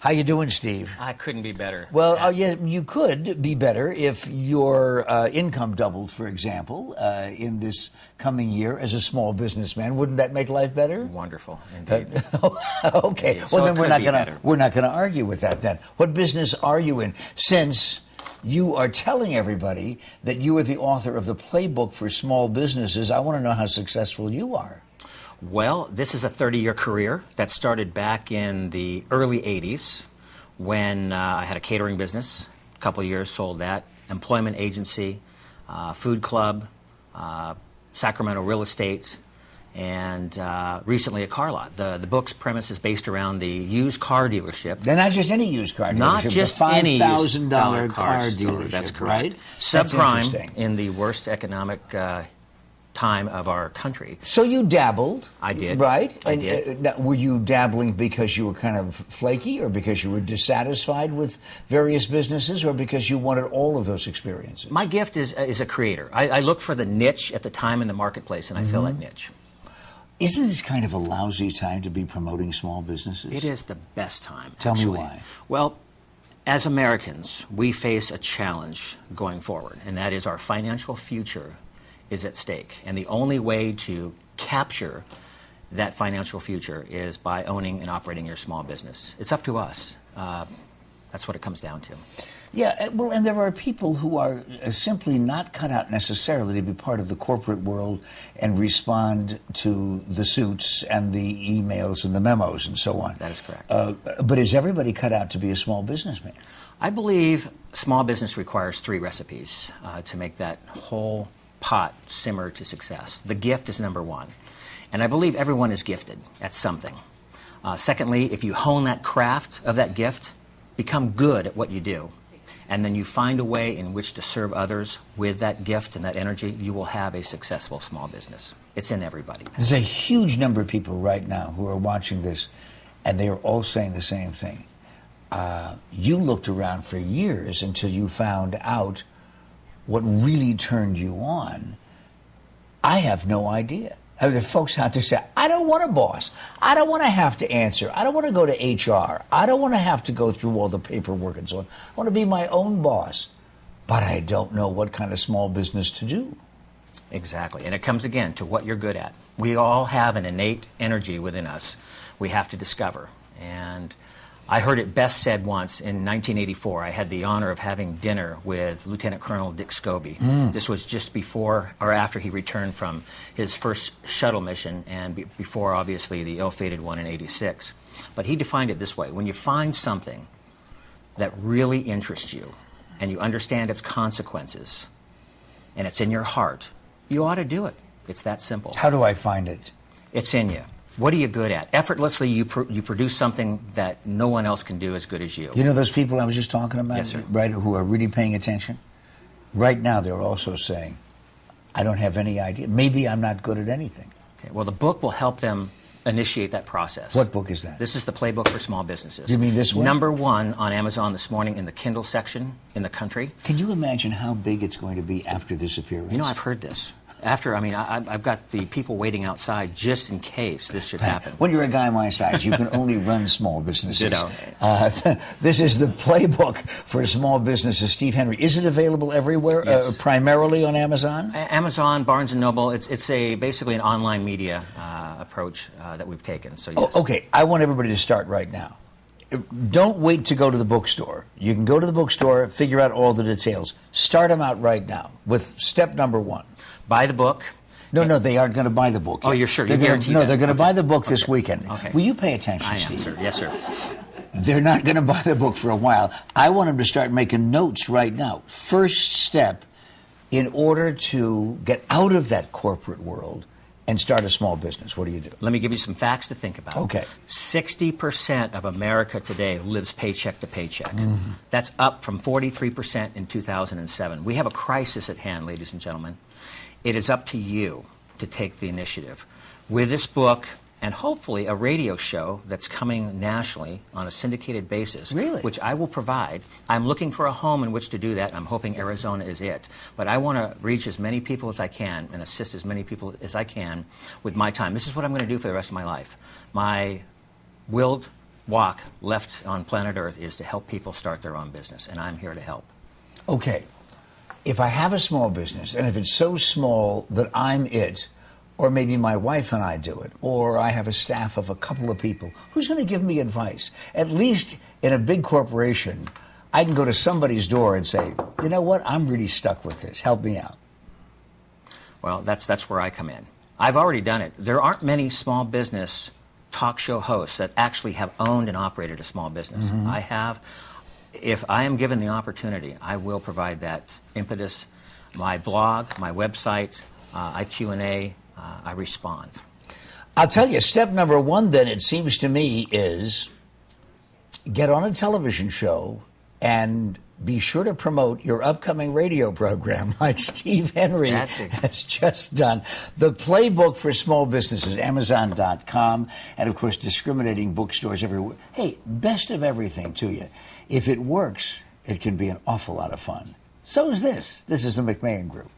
How you doing, Steve? I couldn't be better. Well, yeah, you could be better if your income doubled, for example, in this coming year as a small businessman. Wouldn't that make life better? Wonderful, indeed. Okay. Indeed. Well, So then it we're not gonna argue with that. Then, what business are you in? Since you are telling everybody that you are the author of the Playbook for Small Businesses, I want to know how successful you are. Well, this is a 30-year career that started back in the early 80s when I had a catering business. A couple of years sold that. Employment agency, food club, Sacramento real estate, and recently a car lot. The book's premise is based around the used car dealership. They're not just any used car dealership. Not just the any $5,000 car store. dealership. That's correct. Right? Subprime in the worst economic time of our country. So you dabbled. I did. Right? I And, did. were you dabbling because you were kind of flaky, or because you were dissatisfied with various businesses, or because you wanted all of those experiences? My gift is a creator. I look for the niche at the time in the marketplace, and I fill that niche. Isn't this kind of a lousy time to be promoting small businesses? It is the best time. Tell me actually. why. Well, as Americans, we face a challenge going forward, and that is our financial future is at stake. And the only way to capture that financial future is by owning and operating your small business. It's up to us. That's what it comes down to. Yeah, well, and there are people who are simply not cut out necessarily to be part of the corporate world and respond to the suits and the emails and the memos and so on. That is correct. But is everybody cut out to be a small businessman? I believe small business requires 3 recipes to make that whole pot simmer to success. The gift is number 1. And I believe everyone is gifted at something. Secondly, if you hone that craft of that gift, become good at what you do, and then you find a way in which to serve others with that gift and that energy, you will have a successful small business. It's in everybody. There's a huge number of people right now who are watching this, and they are all saying the same thing. You looked around for years until you found out what really turned you on. I have no idea. I mean, there are folks out there say, I don't want a boss. I don't want to have to answer. I don't want to go to HR. I don't want to have to go through all the paperwork and so on. I want to be my own boss. But I don't know what kind of small business to do. Exactly. And it comes again to what you're good at. We all have an innate energy within us we have to discover. And I heard it best said once in 1984. I had the honor of having dinner with Lieutenant Colonel Dick Scobie. This was just before or after he returned from his first shuttle mission, and before, obviously, the ill-fated one in '86. But he defined it this way: when you find something that really interests you and you understand its consequences and it's in your heart, you ought to do it. It's that simple. How do I find it? It's in you. What are you good at? Effortlessly, you produce something that no one else can do as good as you. You know those people I was just talking about, Yes, sir. right, who are really paying attention? Right now, they're also saying, I don't have any idea. Maybe I'm not good at anything. Okay. Well, the book will help them initiate that process. What book is that? This is the Playbook for Small Businesses. You mean this one? Number 1 on Amazon this morning in the Kindle section in the country. Can you imagine how big it's going to be after this appearance? You know, I've heard this. I've got the people waiting outside just in case this should happen. When you're a guy my size, you can only run small businesses. Ditto. This is the Playbook for Small Businesses. Steve Henry. Is it available everywhere? Yes. Primarily on Amazon? Amazon, Barnes & Noble. It's basically an online media approach that we've taken. So yes. Okay, I want everybody to start right now. Don't wait to go to the bookstore. You can go to the bookstore, figure out all the details. Start them out right now with step number 1. Buy the book. No, they aren't going to buy the book. Oh, you're sure? They're You gonna, guarantee no, that? they're going to Okay. buy the book this weekend. Okay. Will you pay attention, I am, Steve? sir. Yes, sir. They're not going to buy the book for a while. I want them to start making notes right now. First step in order to get out of that corporate world and start a small business. What do you do? Let me give you some facts to think about. Okay. 60% of America today lives paycheck to paycheck. That's up from 43% in 2007. We have a crisis at hand, ladies and gentlemen. It is up to you to take the initiative. With this book, and hopefully a radio show that's coming nationally on a syndicated basis, Really? which I will provide. I'm looking for a home in which to do that. I'm hoping Arizona is it. But I want to reach as many people as I can and assist as many people as I can with my time. This is what I'm going to do for the rest of my life. My willed walk left on planet Earth is to help people start their own business, and I'm here to help. Okay. If I have a small business, and if it's so small that I'm it, or maybe my wife and I do it, or I have a staff of a couple of people, who's going to give me advice? At least in a big corporation, I can go to somebody's door and say, you know what, I'm really stuck with this. Help me out. Well, that's where I come in. I've already done it. There aren't many small business talk show hosts that actually have owned and operated a small business. Mm-hmm. I have. If I am given the opportunity, I will provide that impetus. My blog, my website, I Q&A, I respond. I'll tell you, step number one then, it seems to me, is get on a television show and be sure to promote your upcoming radio program like Steve Henry has just done. The Playbook for Small Businesses, Amazon.com, and of course discriminating bookstores everywhere. Hey, best of everything to you. If it works, it can be an awful lot of fun. So is this. This is the McMahon Group.